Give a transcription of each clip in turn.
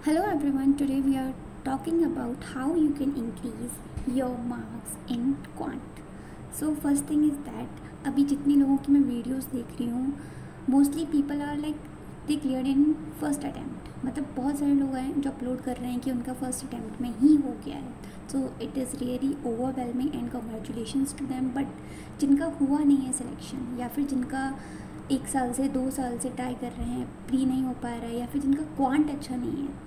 Hello everyone, today we are talking about how you can increase your marks in quant. So first thing is that अभी जितने लोगों की मैं videos देख रही हूँ mostly people are like they clear in first attempt. मतलब बहुत सारे लोग हैं जो अपलोड कर रहे हैं कि उनका फर्स्ट अटैम्प्ट में ही हो गया है। So it is really overwhelming and congratulations to them. But जिनका हुआ नहीं है सिलेक्शन या फिर जिनका 1 साल से 2 साल से ट्राई कर रहे हैं प्री नहीं हो पा रहा है या फिर जिनका क्वांट अच्छा नहीं है,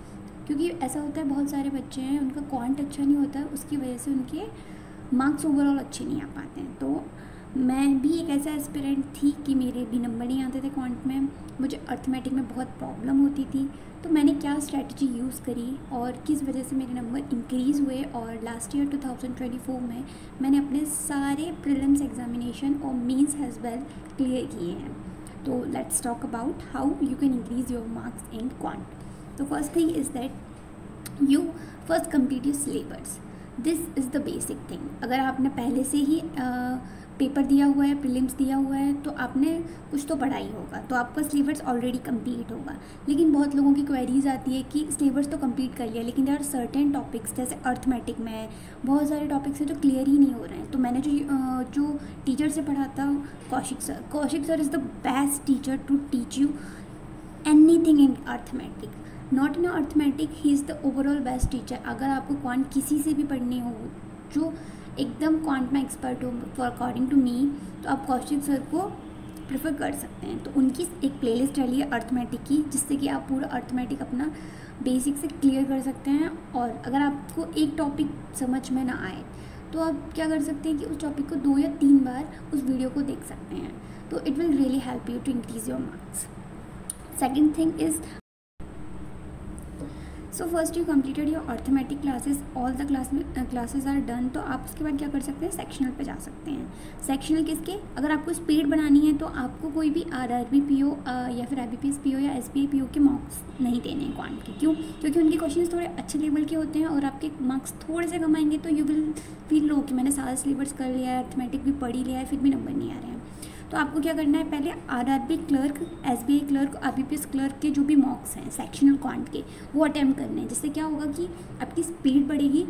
क्योंकि ऐसा होता है बहुत सारे बच्चे हैं उनका क्वांट अच्छा नहीं होता, उसकी वजह से उनके मार्क्स ओवरऑल अच्छे नहीं आ पाते हैं। तो मैं भी एक ऐसा एस्पिरेंट थी कि मेरे भी नंबर नहीं आते थे क्वांट में, मुझे अर्थमेटिक में बहुत प्रॉब्लम होती थी। तो मैंने क्या स्ट्रेटजी यूज़ करी और किस वजह से मेरे नंबर इंक्रीज़ हुए, और लास्ट ईयर 2024 में मैंने अपने सारे प्रीलिम्स एग्जामिनेशन और मीन्स एज वेल क्लियर किए हैं। तो let's talk about how you can increase your marks in quant. The first thing is that you first complete your syllabus. This is the basic thing. अगर आपने पहले से ही paper दिया हुआ है, प्रीलिम्स दिया हुआ है, तो आपने कुछ तो पढ़ा ही होगा, तो आपका सिलेबस ऑलरेडी कंप्लीट होगा। लेकिन बहुत लोगों की क्वेरीज आती है कि सिलेबस तो कंप्लीट कर लिया लेकिन देयर आर सर्टेन टॉपिक्स, जैसे अर्थमेटिक में बहुत सारे टॉपिक्स हैं जो क्लियर ही नहीं हो रहे हैं। तो मैंने जो टीचर से पढ़ा था Kaushik sir is the best teacher to teach you anything in arithmetic. Not in arithmetic, he is the overall best teacher. अगर आपको क्वांट किसी से भी पढ़नी हो जो एकदम क्वांट में एक्सपर्ट हो फॉर अकॉर्डिंग टू मी, तो आप कौशिक सर को प्रेफर कर सकते हैं। तो उनकी एक प्लेलिस्ट रही है अर्थमेटिक की, जिससे कि आप पूरा अर्थमेटिक अपना बेसिक से क्लियर कर सकते हैं। और अगर आपको एक टॉपिक समझ में ना आए तो आप क्या कर सकते हैं कि उस टॉपिक को 2 या 3 बार उस वीडियो को देख सकते हैं। तो it will really help you to increase your marks. Second thing is, so first you completed your arithmetic classes, all the classes are done. तो आप उसके बाद क्या कर सकते हैं, सेक्शनल पे जा सकते हैं। सेक्शनल किसके, अगर आपको स्पीड बनानी है तो आपको कोई भी आरआरबी पीओ या फिर आईबीपीएस पीओ या एसबीआई पीओ के मार्क्स नहीं देने हैं क्वांट के। क्यों? क्योंकि उनके क्वेश्चंस थोड़े अच्छे लेवल के होते हैं और आपके मार्क्स थोड़े से कम आएंगे तो यू विल फील लो कि मैंने सारा सिलेबस कर लिया है, अर्थमेटिक भी पढ़ ही लिया है, फिर भी नंबर नहीं आ रहे हैं। तो आपको क्या करना है, पहले RRB clerk, SBI clerk, IBPS clerk के जो भी मॉक्स हैं सेक्शनल क्वांट के, वो अटैम्प्ट करने हैं। जिससे क्या होगा कि आपकी स्पीड बढ़ेगी।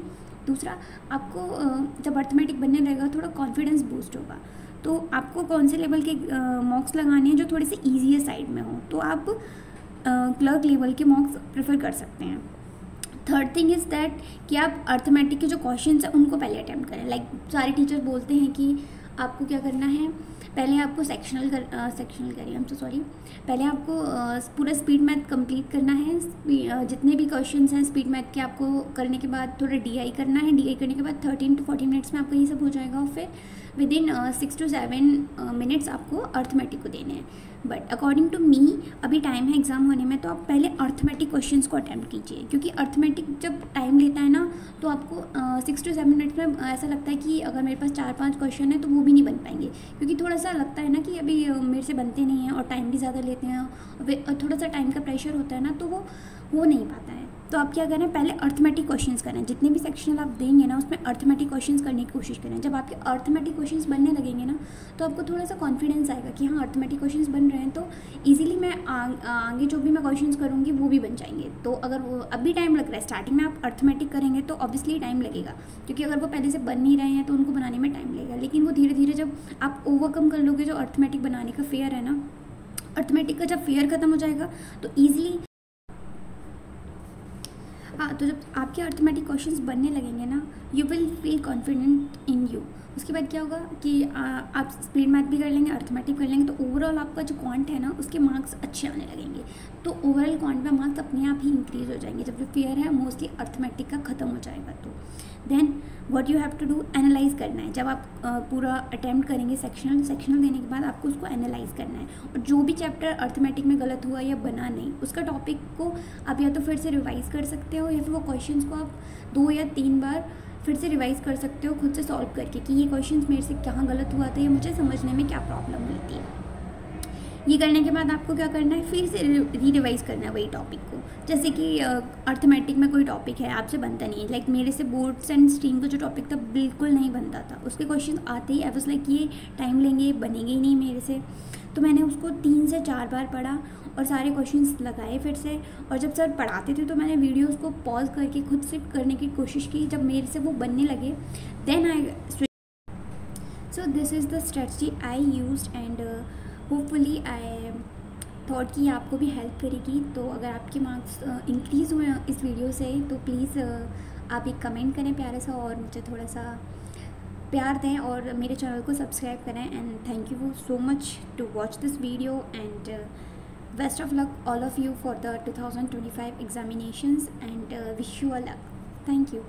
दूसरा, आपको जब अर्थमेटिक बनने लगेगा थोड़ा कॉन्फिडेंस बूस्ट होगा। तो आपको कौन से लेवल के मॉक्स लगाने हैं जो थोड़े से ईजी साइड में हो, तो आप क्लर्क लेवल के मॉक्स प्रेफर कर सकते हैं। थर्ड थिंग इज़ दैट कि आप अर्थमेटिक के जो क्वेश्चंस हैं उनको पहले अटैम्प्ट करें। लाइक सारे टीचर्स बोलते हैं कि आपको क्या करना है, पहले आपको सेक्शनल करिए, हम सॉरी, पहले आपको पूरा स्पीड मैथ कंप्लीट करना है। जितने भी क्वेश्चंस हैं स्पीड मैथ के आपको करने के बाद थोड़ा डीआई करना है। डीआई करने के बाद 13 to 14 मिनट्स में आपका ये सब हो जाएगा, और फिर विद इन 6 to 7 मिनट्स आपको अर्थमेटिक को देने हैं। बट अकॉर्डिंग टू मी अभी टाइम है एग्ज़ाम होने में, तो आप पहले अर्थमेटिक क्वेश्चंस को अटैम्प्ट कीजिए, क्योंकि अर्थमेटिक जब टाइम लेता है ना तो आपको 6 to 7 मिनट्स में ऐसा लगता है कि अगर मेरे पास 4-5 क्वेश्चन है तो वो भी नहीं बन पाएंगे, क्योंकि थोड़ा सा लगता है ना कि अभी मेरे से बनते नहीं हैं और टाइम भी ज़्यादा लेते हैं और थोड़ा सा टाइम का प्रेशर होता है ना, तो वो हो नहीं पाता है। तो आप क्या करें, पहले अर्थमेटिक क्वेश्चंस करें। जितने भी सेक्शनल आप देंगे ना उसमें अर्थमेटिक क्वेश्चंस करने की कोशिश करें। जब आपके अर्थमेटिक क्वेश्चंस बनने लगेंगे ना तो आपको थोड़ा सा कॉन्फिडेंस आएगा कि हाँ अर्थमेटिक क्वेश्चंस बन रहे हैं, तो ईजिली मैं आगे जो भी मैं क्वेश्चंस करूँगी वो भी बन जाएंगे। तो अगर वो अभी टाइम लग रहा है, स्टार्टिंग में आप अर्थमेटिक करेंगे तो ऑब्वियसली टाइम लगेगा, क्योंकि अगर वो पहले से बन नहीं रहे हैं तो उनको बनाने में टाइम लगेगा। लेकिन वो धीरे धीरे जब आप ओवरकम कर लोगे जो अर्थमेटिक बनाने का फेयर है ना, अर्थमेटिक का जब फेयर ख़त्म हो जाएगा तो ईजिली, हाँ, तो जब आपके अर्थमेटिक क्वेश्चंस बनने लगेंगे ना you will feel confident in you. उसके बाद क्या होगा कि आप स्पीड मैथ भी कर लेंगे, अर्थमेटिक कर लेंगे, तो ओवरऑल आपका जो क्वांट है ना उसके मार्क्स अच्छे आने लगेंगे। तो ओवरऑल क्वांट में मार्क्स अपने आप ही इंक्रीज हो जाएंगे जब जो फेयर है मोस्टली अर्थमेटिक का ख़त्म हो जाएगा। तो then what you have to do, analyse करना है। जब आप पूरा अटैम्प्ट करेंगे सेक्शनल देने के बाद आपको उसको एनालाइज करना है, और जो भी चैप्टर अर्थमेटिक में गलत हुआ या बना नहीं उसका टॉपिक को आप या तो फिर से रिवाइज़ कर सकते हो, या फिर वो क्वेश्चंस को आप 2 या 3 बार फिर से रिवाइज़ कर सकते हो खुद से सॉल्व करके कि ये क्वेश्चंस मेरे से कहाँ गलत हुआ था या मुझे समझने में क्या प्रॉब्लम हुई थी। ये करने के बाद आपको क्या करना है, फिर से री रिवाइज़ करना है वही टॉपिक को। जैसे कि अर्थमेटिक में कोई टॉपिक है आपसे बनता नहीं है, लाइक मेरे से बोर्ड्स एंड स्ट्रीम का जो टॉपिक था बिल्कुल नहीं बनता था, उसके क्वेश्चन आते ही आई वाज लाइक ये टाइम लेंगे, बनेंगे ही नहीं मेरे से। तो मैंने उसको 3 से 4 बार पढ़ा और सारे क्वेश्चंस लगाए फिर से, और जब सर पढ़ाते थे तो मैंने वीडियोस को पॉज करके खुद से करने की कोशिश की। जब मेरे से वो बनने लगे then I so this is the strategy I used and hopefully I thought कि आपको भी हेल्प करेगी। तो अगर आपके मार्क्स इंक्रीज़ हुए इस वीडियो से तो प्लीज़ आप एक कमेंट करें प्यारा सा और मुझे थोड़ा सा प्यार दें और मेरे चैनल को सब्सक्राइब करें। And thank you so much to watch this video and best of luck all of you for the 2025 examinations and wish you a luck. Thank you.